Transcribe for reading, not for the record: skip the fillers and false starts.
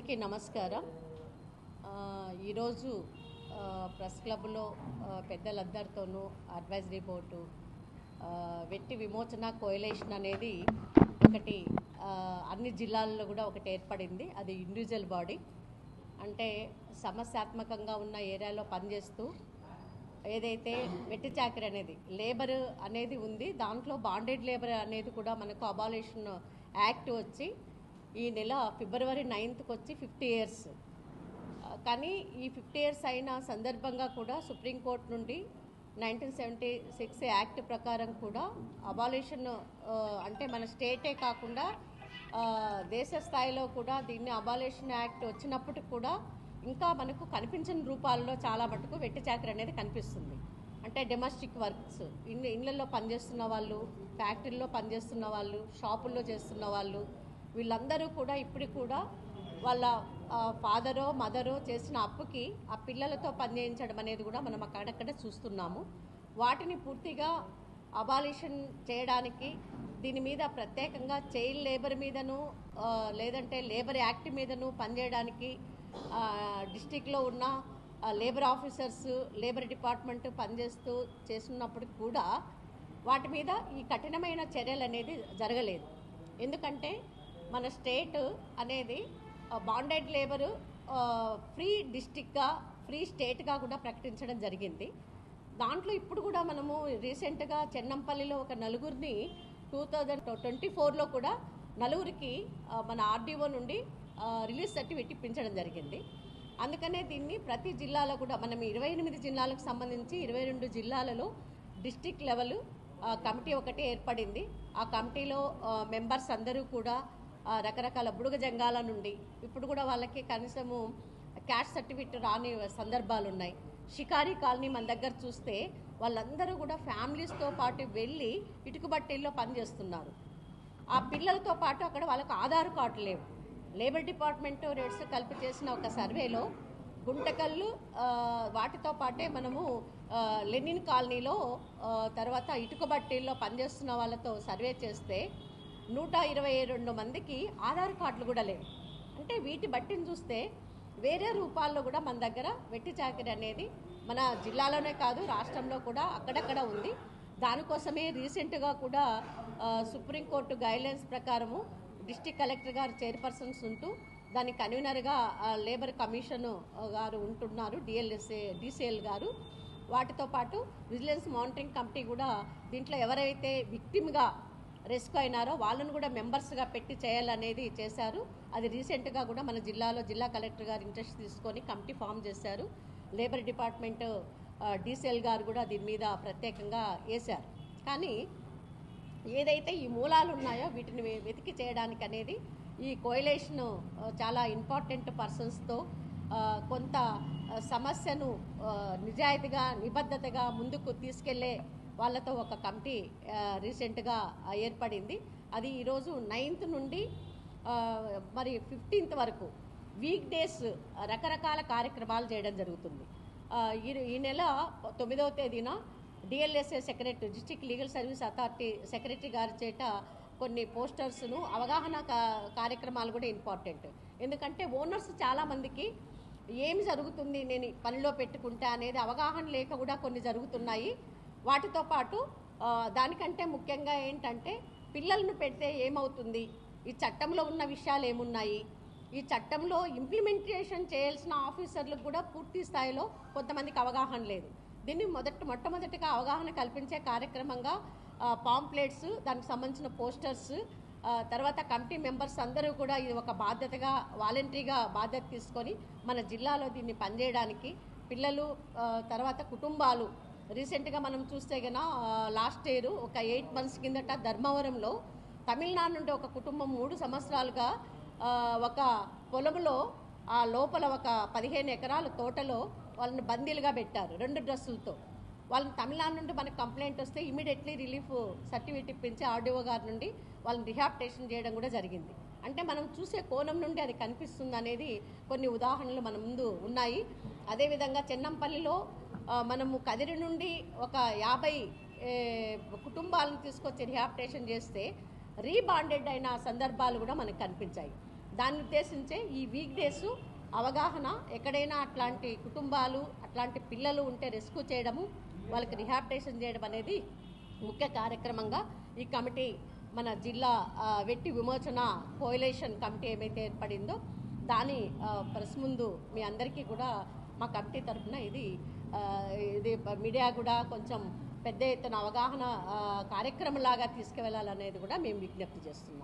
అందరికీ నమస్కారం. ఈరోజు ప్రెస్ క్లబ్లో పెద్దలందరితోనూ అడ్వైజరీ బోర్డు వెట్టి విమోచన కోయలేషన్ అనేది ఒకటి అన్ని జిల్లాల్లో కూడా ఒకటి ఏర్పడింది. అది ఇండివిజువల్ బాడీ, అంటే సమస్యాత్మకంగా ఉన్న ఏరియాలో పనిచేస్తూ ఏదైతే వెట్టి చాకరీ అనేది లేబర్ అనేది ఉంది, దాంట్లో బాండెడ్ లేబర్ అనేది కూడా మనకు అబాలిషన్ యాక్ట్ వచ్చి ఈ నెల ఫిబ్రవరి 9th వచ్చి 50 years. కానీ ఈ 50 years అయిన సందర్భంగా కూడా సుప్రీంకోర్టు నుండి 1976 యాక్ట్ ప్రకారం కూడా అబాలిషన్ అంటే మన స్టేటే కాకుండా దేశ స్థాయిలో కూడా దీన్ని అబాలిషన్ యాక్ట్ వచ్చినప్పటికి కూడా ఇంకా మనకు కనిపించని రూపాల్లో చాలా మటుకు వెట్టి చాకరీ అనేది కనిపిస్తుంది. అంటే డొమెస్టిక్ వర్క్స్, ఇళ్ళల్లో పనిచేస్తున్న వాళ్ళు, ఫ్యాక్టరీలో పనిచేస్తున్న వాళ్ళు, షాపుల్లో చేస్తున్న వాళ్ళు, వీళ్ళందరూ కూడా ఇప్పటికి కూడా వాళ్ళ ఫాదరో మదరో చేసిన అప్పుకి ఆ పిల్లలతో పనిచేయించడం అనేది కూడా మనం అక్కడక్కడ చూస్తున్నాము. వాటిని పూర్తిగా అబాలిషన్ చేయడానికి దీని మీద ప్రత్యేకంగా చైల్డ్ లేబర్ మీదను లేదంటే లేబర్ యాక్ట్ మీదను పనిచేయడానికి డిస్టిక్లో ఉన్న లేబర్ ఆఫీసర్స్, లేబర్ డిపార్ట్మెంట్ పనిచేస్తూ చేస్తున్నప్పటికి కూడా వాటి మీద ఈ కఠినమైన చర్యలు అనేది జరగలేదు. ఎందుకంటే మన స్టేట్ అనేది బాండెడ్ లేబరు ఫ్రీ డిస్టిక్గా, ఫ్రీ స్టేట్గా కూడా ప్రకటించడం జరిగింది. దాంట్లో ఇప్పుడు కూడా మనము రీసెంట్గా చెన్నంపల్లిలో ఒక నలుగురిని 2024లో కూడా నలుగురికి మన ఆర్డీఓ నుండి రిలీజ్ సర్టిఫికేట్ ఇప్పించడం జరిగింది. అందుకనే దీన్ని ప్రతి జిల్లాలో కూడా మనం 28 జిల్లాలకు సంబంధించి 22 జిల్లాలలో డిస్టిక్ లెవెల్ కమిటీ ఒకటి ఏర్పడింది. ఆ కమిటీలో మెంబర్స్ అందరూ కూడా రకరకాల బుడుగ జంగాల నుండి ఇప్పుడు కూడా వాళ్ళకి కనీసము క్యాస్ట్ సర్టిఫికేట్ రాని సందర్భాలు ఉన్నాయి. షికారీ కాలనీ మన దగ్గర చూస్తే వాళ్ళందరూ కూడా ఫ్యామిలీస్తో పాటు వెళ్ళి ఇటుకబట్టీల్లో పనిచేస్తున్నారు. ఆ పిల్లలతో పాటు అక్కడ వాళ్ళకు ఆధార్ కార్డు లేవు. లేబర్ డిపార్ట్మెంట్ రేట్స్ కలిపి చేసిన ఒక సర్వేలో గుంటకల్లు వాటితో పాటే మనము లెనిన్ కాలనీలో తర్వాత ఇటుకబట్టీల్లో పనిచేస్తున్న వాళ్ళతో సర్వే చేస్తే 122 మందికి ఆధార్ కార్డులు కూడా లేవు. అంటే వీటి బట్టిని చూస్తే వేరే రూపాల్లో కూడా మన దగ్గర వెట్టి చాకరీ అనేది మన జిల్లాలోనే కాదు రాష్ట్రంలో కూడా అక్కడక్కడ ఉంది. దానికోసమే రీసెంట్గా కూడా సుప్రీంకోర్టు గైడ్లైన్స్ ప్రకారము డిస్ట్రిక్ట్ కలెక్టర్ గారు చైర్పర్సన్స్ ఉంటూ దాని కన్వీనర్గా లేబర్ కమిషన్ గారు ఉంటున్నారు, డీసీఎల్ గారు. వాటితో పాటు విజిలెన్స్ మానిటరింగ్ కమిటీ కూడా దీంట్లో ఎవరైతే విక్టిమ్గా రెస్క్యూ అయినారో వాళ్ళను కూడా మెంబర్స్గా పెట్టి చేయాలనేది చేశారు. అది రీసెంట్గా కూడా మన జిల్లాలో జిల్లా కలెక్టర్ గారు ఇంట్రెస్ట్ తీసుకొని కమిటీ ఫామ్ చేశారు. లేబర్ డిపార్ట్మెంట్ డీసీఎల్ గారు కూడా దీని మీద ప్రత్యేకంగా వేశారు. కానీ ఏదైతే ఈ మూలాలు ఉన్నాయో వీటిని వెతికి చేయడానికి అనేది ఈ కోయలేషన్ చాలా ఇంపార్టెంట్ పర్సన్స్తో కొంత సమస్యను నిజాయితీగా, నిబద్ధతగా ముందుకు తీసుకెళ్లే వాళ్ళతో ఒక కమిటీ రీసెంట్గా ఏర్పడింది. అది ఈరోజు 9th నుండి మరి 15th వరకు వీక్ డేస్ రకరకాల కార్యక్రమాలు చేయడం జరుగుతుంది. ఈ నెల 9వ తేదీన DLSA secretary, district legal service authority secretary గారి చేత కొన్ని పోస్టర్స్ను అవగాహన కార్యక్రమాలు కూడా ఇంపార్టెంట్. ఎందుకంటే ఓనర్స్ చాలామందికి ఏమి జరుగుతుంది నేను పనిలో పెట్టుకుంటా అనేది అవగాహన లేక కూడా కొన్ని జరుగుతున్నాయి. వాటితో పాటు దానికంటే ముఖ్యంగా ఏంటంటే పిల్లలను పెడితే ఏమవుతుంది, ఈ చట్టంలో ఉన్న విషయాలు ఏమున్నాయి, ఈ చట్టంలో ఇంప్లిమెంటేషన్ చేయాల్సిన ఆఫీసర్లకు కూడా పూర్తి స్థాయిలో కొంతమందికి అవగాహన లేదు. దీన్ని మొట్టమొదటిగా అవగాహన కల్పించే కార్యక్రమంగా పాంప్లెట్స్, దానికి సంబంధించిన పోస్టర్స్, తర్వాత కమిటీ మెంబర్స్ అందరూ కూడా ఇది ఒక బాధ్యతగా వాలంటరీగా బాధ్యత తీసుకొని మన జిల్లాలో దీన్ని పనిచేయడానికి పిల్లలు తర్వాత కుటుంబాలు రీసెంట్గా మనం చూస్తే కన్నా లాస్ట్ ఇయర్ ఒక 8 months కిందట ధర్మవరంలో తమిళనాడు నుండి ఒక కుటుంబం 3 సంవత్సరాలుగా ఒక పొలంలో ఆ లోపల ఒక 15 ఎకరాల తోటలో వాళ్ళని బందీలుగా పెట్టారు 2 డ్రెస్సులతో. వాళ్ళని తమిళనాడు నుండి మనకు కంప్లైంట్ వస్తే ఇమీడియట్లీ రిలీఫ్ సర్టిఫికేట్ ఇప్పించి ఆర్డీఓ గారి నుండి వాళ్ళని రిహాబిటేషన్ చేయడం కూడా జరిగింది. అంటే మనం చూసే కోణం నుండి అది కనిపిస్తుంది అనేది కొన్ని ఉదాహరణలు మన ముందు ఉన్నాయి. అదేవిధంగా చెన్నంపల్లిలో మనము కదిరి నుండి ఒక 50 కుటుంబాలను తీసుకొచ్చి రిహాబిటేషన్ చేస్తే రీబాండెడ్ అయిన సందర్భాలు కూడా మనకు కనిపించాయి. దాన్ని ఉద్దేశించే ఈ వీక్ డేస్ అవగాహన, ఎక్కడైనా అట్లాంటి కుటుంబాలు అట్లాంటి పిల్లలు ఉంటే రెస్క్యూ చేయడము, వాళ్ళకి రిహాబిటేషన్ చేయడం అనేది ముఖ్య కార్యక్రమంగా ఈ కమిటీ మన జిల్లా వెట్టి విమోచన కోయలేషన్ కమిటీ ఏమైతే ఏర్పడిందో దాని ప్రెస్ ముందు మీ అందరికీ కూడా మా కమిటీ తరఫున ఇది మీడియా కూడా కొంచెం పెద్ద ఎత్తున అవగాహన కార్యక్రమంలాగా తీసుకువెళ్ళాలనేది కూడా మేము విజ్ఞప్తి చేస్తున్నాం.